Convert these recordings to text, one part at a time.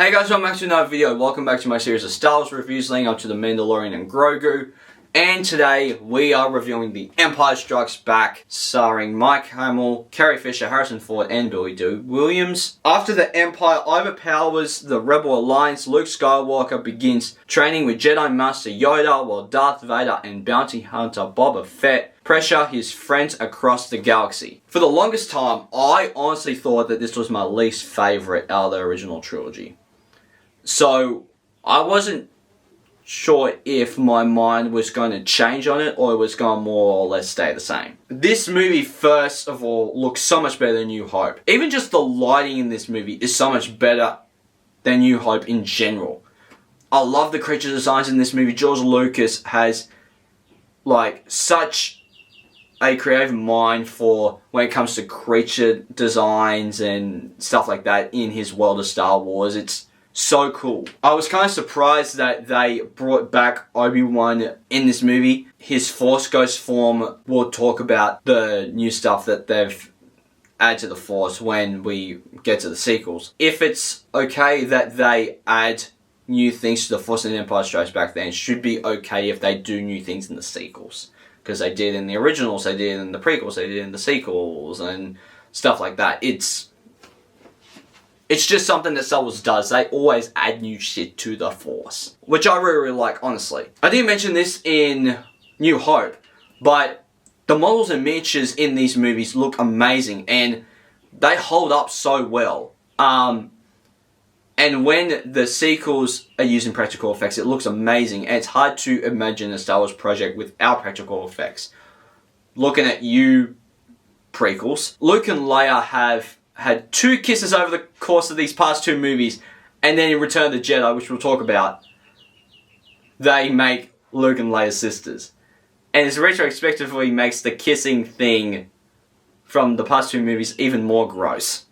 Hey guys, welcome back to another video. Welcome back to my series of Star Wars reviews leading up to the Mandalorian and Grogu. And today we are reviewing The Empire Strikes Back, starring Mike Hamill, Carrie Fisher, Harrison Ford, and Billy Dee Williams. After the Empire overpowers the Rebel Alliance, Luke Skywalker begins training with Jedi Master Yoda, while Darth Vader and bounty hunter Boba Fett pressure his friends across the galaxy. For the longest time, I honestly thought that this was my least favourite out of the original trilogy. So, I wasn't sure if my mind was going to change on it or it was going to more or less stay the same. This movie, first of all, looks so much better than New Hope. Even just the lighting in this movie is so much better than New Hope in general. I love the creature designs in this movie. George Lucas has, such a creative mind for when it comes to creature designs and stuff like that in his world of Star Wars. It's so cool. I was kind of surprised that they brought back Obi-Wan in this movie. His Force Ghost form, we'll talk about the new stuff that they've added to the Force when we get to the sequels. If it's okay that they add new things to the Force in Empire Strikes Back, then it should be okay if they do new things in the sequels. Because they did in the originals, they did in the prequels, they did in the sequels, and stuff like that. It's just something that Star Wars does. They always add new shit to the Force, which I really like, honestly. I didn't mention this in New Hope, but the models and miniatures in these movies look amazing, and they hold up so well. And when the sequels are using practical effects, it looks amazing, and it's hard to imagine a Star Wars project without practical effects. Looking at you prequels, Luke and Leia have had 2 kisses over the course of these past 2 movies, and then in Return of the Jedi, which we'll talk about, they make Luke and Leia's sisters. And this retrospectively makes the kissing thing from the past 2 movies even more gross.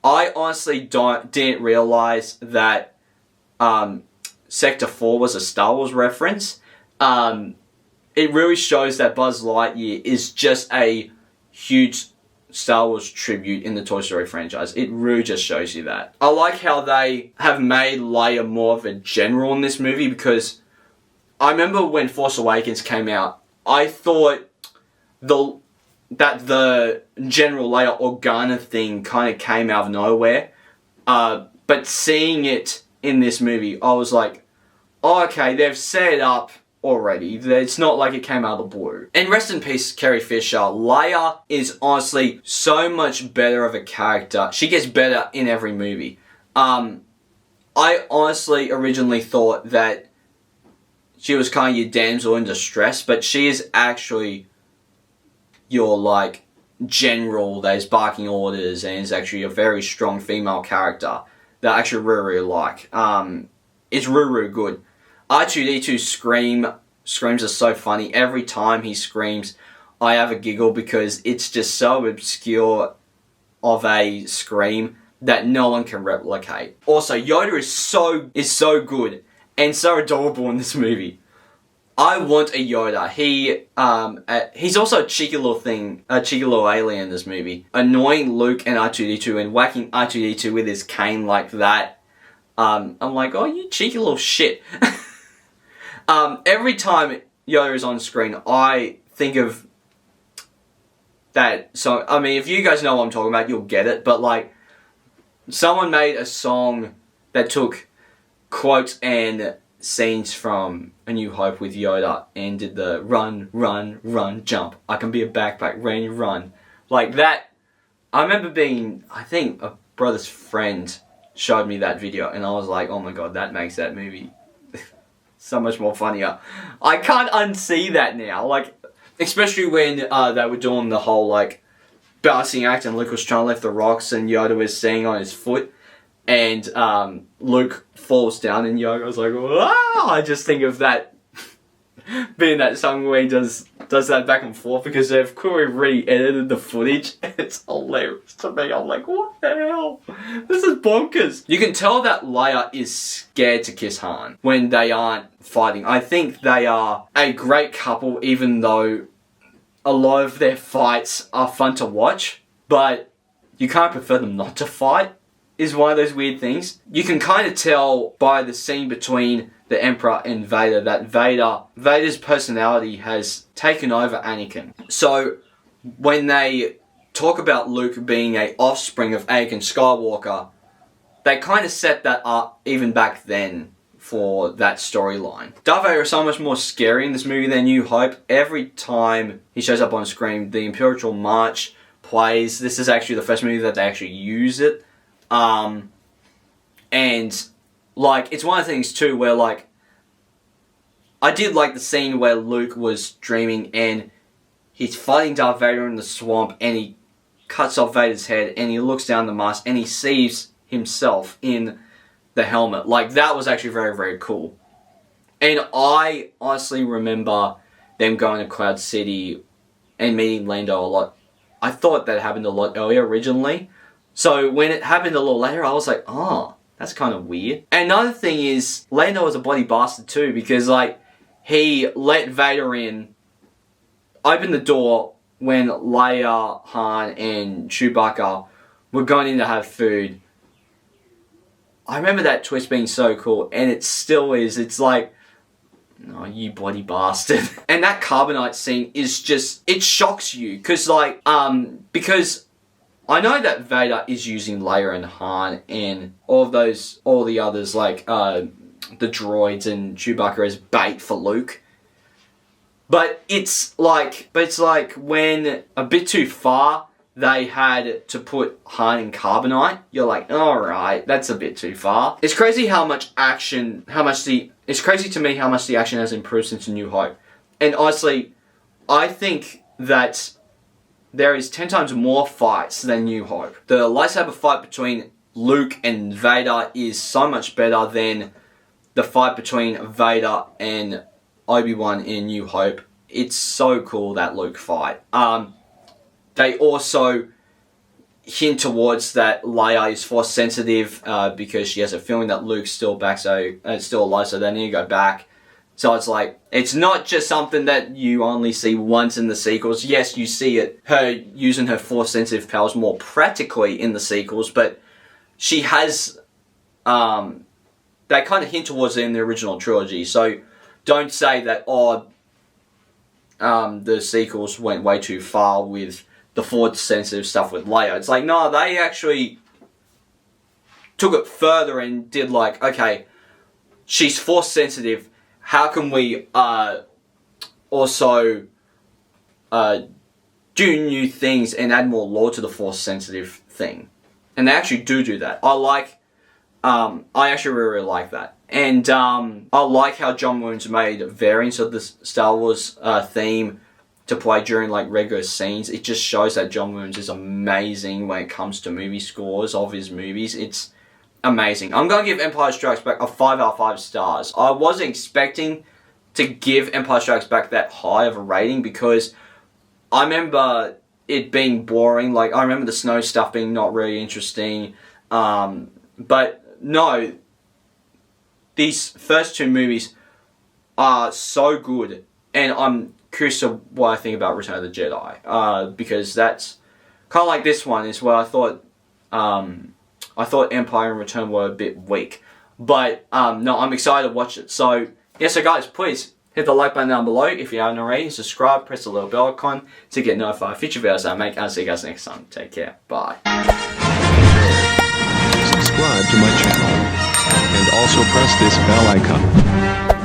I honestly didn't realize that Sector 4 was a Star Wars reference. It really shows that Buzz Lightyear is just a huge Star Wars tribute in the Toy Story franchise. It really just shows you that. I like how they have made Leia more of a general in this movie, because I remember when Force Awakens came out, I thought that the General Leia Organa thing kind of came out of nowhere. But seeing it in this movie, I was like, oh, okay, they've set it up already. It's not like it came out of the blue. And rest in peace, Carrie Fisher. Leia is honestly so much better of a character. She gets better in every movie. I honestly originally thought that she was kind of your damsel in distress, but she is actually your, general that is barking orders and is actually a very strong female character that I actually really, really like. It's really, really good. R2-D2 screams are so funny. Every time he screams, I have a giggle, because it's just so obscure of a scream that no one can replicate. Also, Yoda is so good and so adorable in this movie. I want a Yoda. He's also a cheeky little alien in this movie, annoying Luke and R2-D2 and whacking R2-D2 with his cane like that. I'm like, oh, you cheeky little shit. Every time Yoda is on screen, I think of that song. I mean, if you guys know what I'm talking about, you'll get it. But, someone made a song that took quotes and scenes from A New Hope with Yoda and did the run, run, run, jump. I can be a backpack, run. Like that. I remember I think a brother's friend showed me that video, and I was like, oh my god, that makes that movie so much more funnier. I can't unsee that now. Especially when they were doing the whole, balancing act, and Luke was trying to lift the rocks, and Yoda was staying on his foot, and Luke falls down, and Yoda was like, wow! I just think of that being that song where he does that back and forth, because they've clearly re-edited the footage. It's hilarious to me. I'm like, what the hell? This is bonkers. You can tell that Leia is scared to kiss Han when they aren't fighting. I think they are a great couple, even though a lot of their fights are fun to watch, but you can't prefer them not to fight. is one of those weird things. You can kind of tell by the scene between the Emperor and Vader that Vader's personality has taken over Anakin. So when they talk about Luke being an offspring of Anakin Skywalker, they kind of set that up even back then for that storyline. Darth Vader is so much more scary in this movie than New Hope. Every time he shows up on screen, the Imperial March plays. This is actually the first movie that they actually use it. And, like, it's one of the things, too, where, like, I did like the scene where Luke was dreaming and he's fighting Darth Vader in the swamp and he cuts off Vader's head and he looks down the mask and he sees himself in the helmet. Like, that was actually very, very cool. And I honestly remember them going to Cloud City and meeting Lando a lot. I thought that happened a lot earlier originally. So when it happened a little later, I was like, oh, that's kind of weird. And another thing is, Lando was a bloody bastard too, because, like, he let Vader in, opened the door when Leia, Han, and Chewbacca were going in to have food. I remember that twist being so cool, and it still is. It's like, oh, you bloody bastard. And that carbonite scene is just, it shocks you, because, like, because I know that Vader is using Leia and Han and all the others, like, the droids and Chewbacca as bait for Luke. But it's like when a bit too far they had to put Han in carbonite, you're like, alright, that's a bit too far. It's crazy how much action, it's crazy to me how much the action has improved since A New Hope. And honestly, I think that there is 10 times more fights than New Hope. The lightsaber fight between Luke and Vader is so much better than the fight between Vader and Obi-Wan in New Hope. It's so cool, that Luke fight. They also hint towards that Leia is force sensitive because she has a feeling that Luke's still alive, so they need to go back. So it's like, it's not just something that you only see once in the sequels. Yes, you see her using her force sensitive powers more practically in the sequels, but she has, they kind of hint towards it in the original trilogy. So don't say that, the sequels went way too far with the force sensitive stuff with Leia. It's like, no, they actually took it further and did like, okay, she's force sensitive. How can we also do new things and add more lore to the force sensitive thing? And they actually do that. I actually really like that. And I like how John Williams made variants of the Star Wars theme to play during like regular scenes. It just shows that John Williams is amazing when it comes to movie scores of his movies. It's amazing. I'm going to give Empire Strikes Back a 5 out of 5 stars. I wasn't expecting to give Empire Strikes Back that high of a rating because I remember it being boring. Like, I remember the snow stuff being not really interesting. But no, these first two movies are so good. And I'm curious to what I think about Return of the Jedi. Because that's kind of like this one is where I thought Empire and Return were a bit weak. But no, I'm excited to watch it. So, yeah, so guys, please hit the like button down below if you haven't already. Subscribe, press the little bell icon to get notified of future videos that I make. I'll see you guys next time. Take care. Bye. Subscribe to my channel. And also press this bell icon.